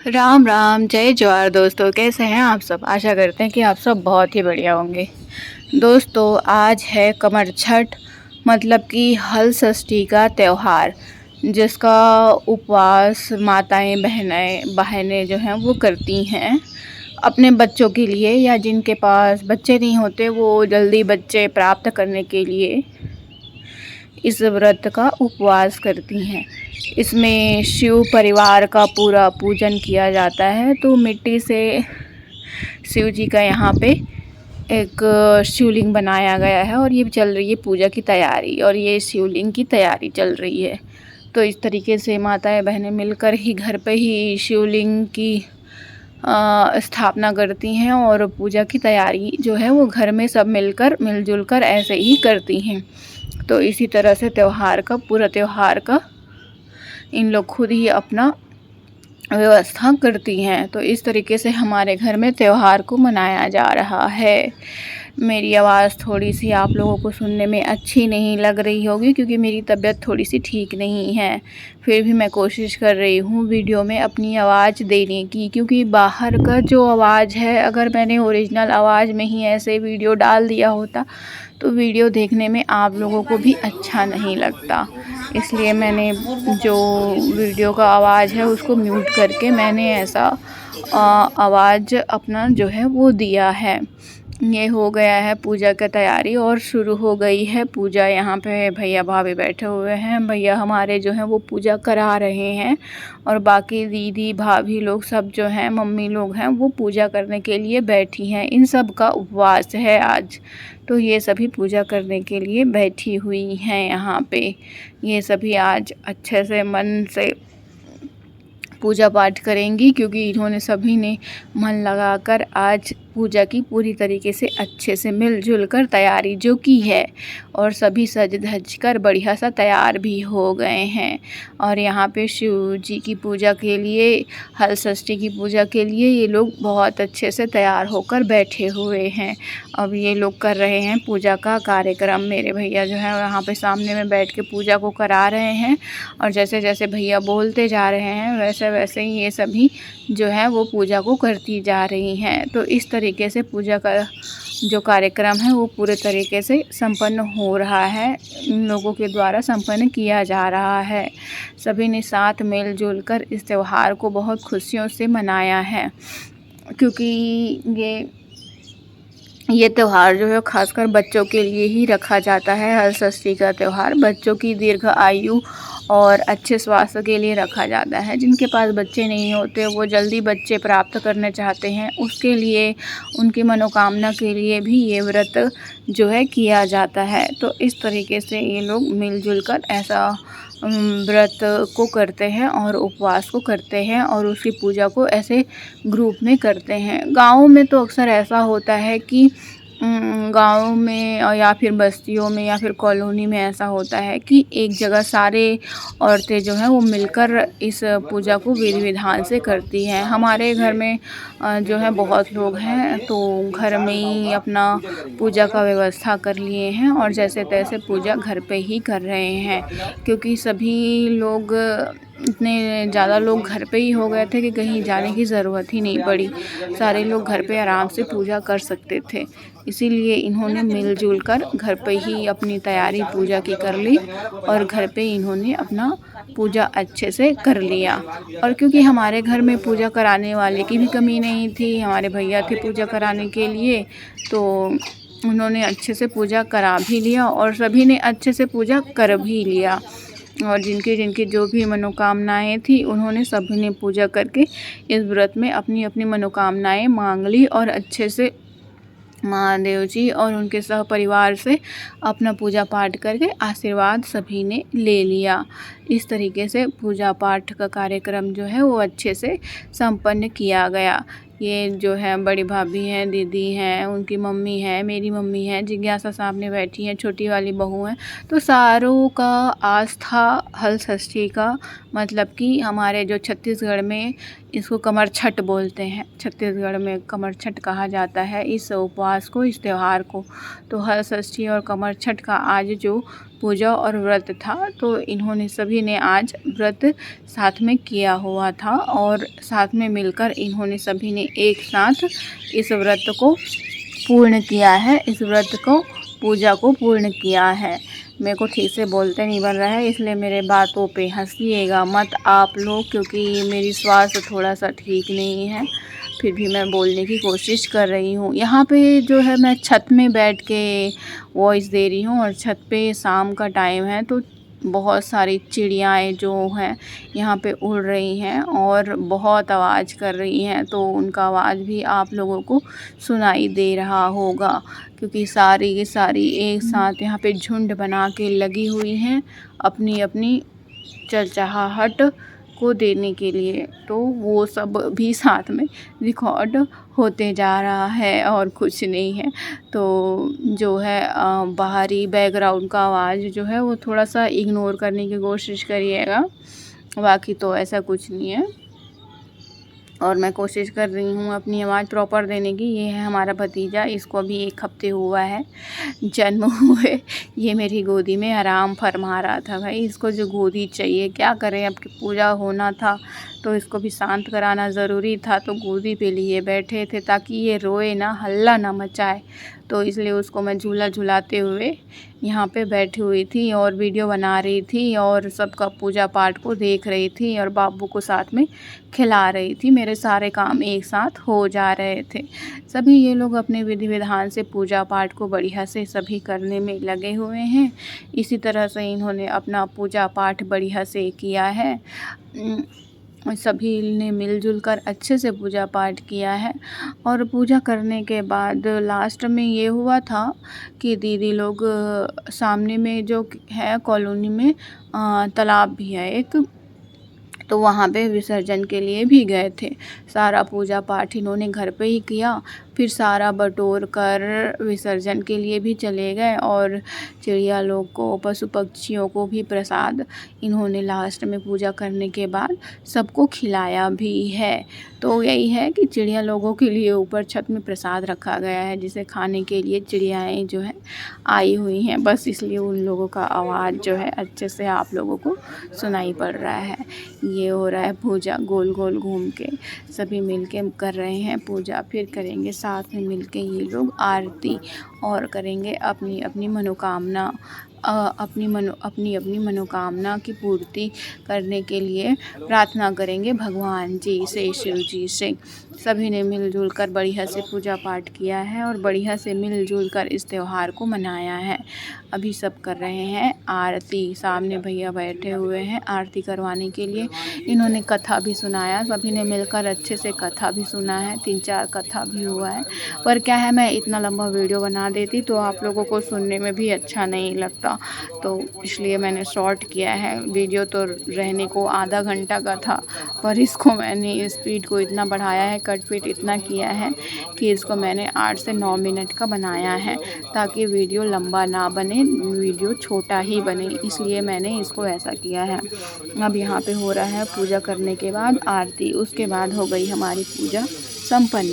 राम राम, जय जवाहर दोस्तों। कैसे हैं आप सब? आशा करते हैं कि आप सब बहुत ही बढ़िया होंगे। दोस्तों, आज है कमर छठ, मतलब कि हल षष्ठी का त्यौहार, जिसका उपवास माताएं बहनें बहनें जो हैं वो करती हैं अपने बच्चों के लिए, या जिनके पास बच्चे नहीं होते वो जल्दी बच्चे प्राप्त करने के लिए इस व्रत का उपवास करती हैं। इसमें शिव परिवार का पूरा पूजन किया जाता है। तो मिट्टी से शिव जी का यहाँ पे एक शिवलिंग बनाया गया है और ये चल रही है पूजा की तैयारी, और ये शिवलिंग की तैयारी चल रही है। तो इस तरीके से माताएं बहनें मिलकर ही घर पे ही शिवलिंग की स्थापना करती हैं और पूजा की तैयारी जो है वो घर में सब मिलकर मिलजुल कर ऐसे ही करती हैं। तो इसी तरह से पूरा त्यौहार का इन लोग खुद ही अपना व्यवस्था करती हैं। तो इस तरीके से हमारे घर में त्यौहार को मनाया जा रहा है। मेरी आवाज़ थोड़ी सी आप लोगों को सुनने में अच्छी नहीं लग रही होगी, क्योंकि मेरी तबीयत थोड़ी सी ठीक नहीं है। फिर भी मैं कोशिश कर रही हूँ वीडियो में अपनी आवाज़ देने की, क्योंकि बाहर का जो आवाज़ है, अगर मैंने ओरिजिनल आवाज़ में ही ऐसे वीडियो डाल दिया होता तो वीडियो देखने में आप लोगों को भी अच्छा नहीं लगता। इसलिए मैंने जो वीडियो का आवाज़ है उसको म्यूट करके मैंने ऐसा आवाज़ अपना जो है वो दिया है। ये हो गया है पूजा की तैयारी और शुरू हो गई है पूजा। यहाँ पे भैया भाभी बैठे हुए हैं। भैया हमारे जो हैं वो पूजा करा रहे हैं, और बाकी दीदी भाभी लोग सब जो हैं, मम्मी लोग हैं, वो पूजा करने के लिए बैठी हैं। इन सब का उपवास है आज, तो ये सभी पूजा करने के लिए बैठी हुई हैं यहाँ पे। ये सभी आज अच्छे से मन से पूजा पाठ करेंगी, क्योंकि इन्होंने सभी ने मन लगाकर आज पूजा की पूरी तरीके से अच्छे से मिलजुल कर तैयारी जो की है, और सभी सज धज कर बढ़िया सा तैयार भी हो गए हैं। और यहाँ पे शिव जी की पूजा के लिए, हल षष्ठी की पूजा के लिए ये लोग बहुत अच्छे से तैयार होकर बैठे हुए हैं। अब ये लोग कर रहे हैं पूजा का कार्यक्रम। मेरे भैया जो है यहाँ पे सामने में बैठ के पूजा को करा रहे हैं, और जैसे जैसे भैया बोलते जा रहे हैं वैसे वैसे ही ये सभी जो है वो पूजा को करती जा रही हैं। तो इस तरीके से पूजा का जो कार्यक्रम है वो पूरे तरीके से संपन्न हो रहा है, इन लोगों के द्वारा संपन्न किया जा रहा है। सभी ने साथ मिलजुल कर इस त्यौहार को बहुत खुशियों से मनाया है, क्योंकि ये त्यौहार जो है खासकर बच्चों के लिए ही रखा जाता है। हल षष्ठी का त्यौहार बच्चों की दीर्घ आयु और अच्छे स्वास्थ्य के लिए रखा जाता है। जिनके पास बच्चे नहीं होते, वो जल्दी बच्चे प्राप्त करना चाहते हैं, उसके लिए, उनकी मनोकामना के लिए भी ये व्रत जो है किया जाता है। तो इस तरीके से ये लोग मिलजुल कर ऐसा व्रत को करते हैं और उपवास को करते हैं, और उसकी पूजा को ऐसे ग्रुप में करते हैं। गाँव में तो अक्सर ऐसा होता है कि गाँव में या फिर बस्तियों में या फिर कॉलोनी में ऐसा होता है कि एक जगह सारे औरतें जो हैं वो मिलकर इस पूजा को विधि विधान से करती हैं। हमारे घर में जो है बहुत लोग हैं, तो घर में ही अपना पूजा का व्यवस्था कर लिए हैं, और जैसे तैसे पूजा घर पे ही कर रहे हैं, क्योंकि सभी लोग, इतने ज़्यादा लोग घर पे ही हो गए थे कि कहीं जाने की ज़रूरत ही नहीं पड़ी। सारे लोग घर पे आराम से पूजा कर सकते थे। इसीलिए इन्होंने मिलजुल कर घर पे ही अपनी तैयारी पूजा की कर ली, और घर पे इन्होंने अपना पूजा अच्छे से कर लिया। और क्योंकि हमारे घर में पूजा कराने वाले की भी कमी नहीं थी, हमारे भैया थे पूजा कराने के लिए, तो उन्होंने अच्छे से पूजा करा भी लिया और सभी ने अच्छे से पूजा कर भी लिया। और जिनकी जिनकी जो भी मनोकामनाएं थी, उन्होंने सभी ने पूजा करके इस व्रत में अपनी अपनी मनोकामनाएं मांग ली, और अच्छे से महादेव जी और उनके सह परिवार से अपना पूजा पाठ करके आशीर्वाद सभी ने ले लिया। इस तरीके से पूजा पाठ का कार्यक्रम जो है वो अच्छे से संपन्न किया गया। ये जो है बड़ी भाभी हैं, दीदी हैं, उनकी मम्मी है, मेरी मम्मी है, जिज्ञासा सामने बैठी है, छोटी वाली बहू है। तो सारों का आस्था हल षष्ठी का, मतलब कि हमारे जो छत्तीसगढ़ में इसको कमर छठ बोलते हैं, छत्तीसगढ़ में कमर छठ कहा जाता है इस उपवास को, इस त्यौहार को। तो हल षष्ठी और कमर छठ का आज जो पूजा और व्रत था, तो इन्होंने सभी ने आज व्रत साथ में किया हुआ था और साथ में मिलकर इन्होंने सभी ने एक साथ इस व्रत को पूर्ण किया है, इस व्रत को पूजा को पूर्ण किया है। मेरे को ठीक से बोलते नहीं बन रहा है, इसलिए मेरे बातों पे हंसिएगा मत आप लोग, क्योंकि मेरी स्वास्थ्य थोड़ा सा ठीक नहीं है। फिर भी मैं बोलने की कोशिश कर रही हूँ। यहाँ पे जो है मैं छत में बैठ के वॉइस दे रही हूँ और छत पे शाम का टाइम है, तो बहुत सारी चिड़ियाएँ जो हैं यहाँ पे उड़ रही हैं और बहुत आवाज़ कर रही हैं, तो उनका आवाज़ भी आप लोगों को सुनाई दे रहा होगा, क्योंकि सारी की सारी एक साथ यहाँ पे झुंड बना के लगी हुई हैं अपनी अपनी चहचहाहट को देने के लिए। तो वो सब भी साथ में रिकॉर्ड होते जा रहा है और कुछ नहीं है। तो जो है बाहरी बैकग्राउंड का आवाज़ जो है वो थोड़ा सा इग्नोर करने की कोशिश करिएगा, बाकी तो ऐसा कुछ नहीं है। और मैं कोशिश कर रही हूँ अपनी आवाज़ प्रॉपर देने की। ये है हमारा भतीजा, इसको अभी 1 हफ्ते हुआ है जन्म हुए। ये मेरी गोदी में आराम फरमा रहा था। भाई इसको जो गोदी चाहिए, क्या करें, अब की पूजा होना था तो इसको भी शांत कराना ज़रूरी था, तो गोदी पे लिए बैठे थे ताकि ये रोए ना, हल्ला ना मचाए। तो इसलिए उसको मैं झूला झुलाते हुए यहाँ पे बैठी हुई थी और वीडियो बना रही थी और सबका पूजा पाठ को देख रही थी और बाबू को साथ में खिला रही थी। मेरे सारे काम एक साथ हो जा रहे थे। सभी ये लोग अपने विधि विधान से पूजा पाठ को बढ़िया से सभी करने में लगे हुए हैं। इसी तरह से इन्होंने अपना पूजा पाठ बढ़िया से किया है। सभी ने मिलजुल कर अच्छे से पूजा पाठ किया है। और पूजा करने के बाद लास्ट में ये हुआ था कि दीदी लोग सामने में जो है कॉलोनी में तालाब भी है एक, तो वहाँ पे विसर्जन के लिए भी गए थे। सारा पूजा पाठ इन्होंने घर पे ही किया, फिर सारा बटोर कर विसर्जन के लिए भी चले गए और चिड़िया लोग को, पशु पक्षियों को भी प्रसाद इन्होंने लास्ट में पूजा करने के बाद सबको खिलाया भी है। तो यही है कि चिड़िया लोगों के लिए ऊपर छत में प्रसाद रखा गया है, जिसे खाने के लिए चिड़ियाएँ जो हैं आई हुई हैं, बस इसलिए उन लोगों का आवाज़ जो है अच्छे से आप लोगों को सुनाई पड़ रहा है। ये हो रहा है पूजा, गोल गोल घूम के सभी मिलके कर रहे हैं पूजा। फिर करेंगे साथ में मिलके ये लोग आरती और करेंगे अपनी अपनी मनोकामना अपनी अपनी मनोकामना की पूर्ति करने के लिए प्रार्थना करेंगे भगवान जी से, शिव जी से। सभी ने मिलजुल कर बढ़िया से पूजा पाठ किया है और बढ़िया से मिलजुल कर इस त्यौहार को मनाया है। अभी सब कर रहे हैं आरती, सामने भैया बैठे हुए हैं आरती करवाने के लिए। इन्होंने कथा भी सुनाया, सभी ने मिलकर अच्छे से कथा भी सुना है, 3-4 कथा भी हुआ है। पर क्या है, मैं इतना लंबा वीडियो बना देती तो आप लोगों को सुनने में भी अच्छा नहीं लगता, तो इसलिए मैंने शॉर्ट किया है। वीडियो तो रहने को आधा घंटा का था, पर इसको मैंने स्पीड को इतना बढ़ाया है, कट पीट इतना किया है कि इसको मैंने 8 से 9 मिनट का बनाया है, ताकि वीडियो लंबा ना बने, वीडियो छोटा ही बने, इसलिए मैंने इसको ऐसा किया है। अब यहाँ पे हो रहा है पूजा करने के बाद आरती, उसके बाद हो गई हमारी पूजा संपन्न।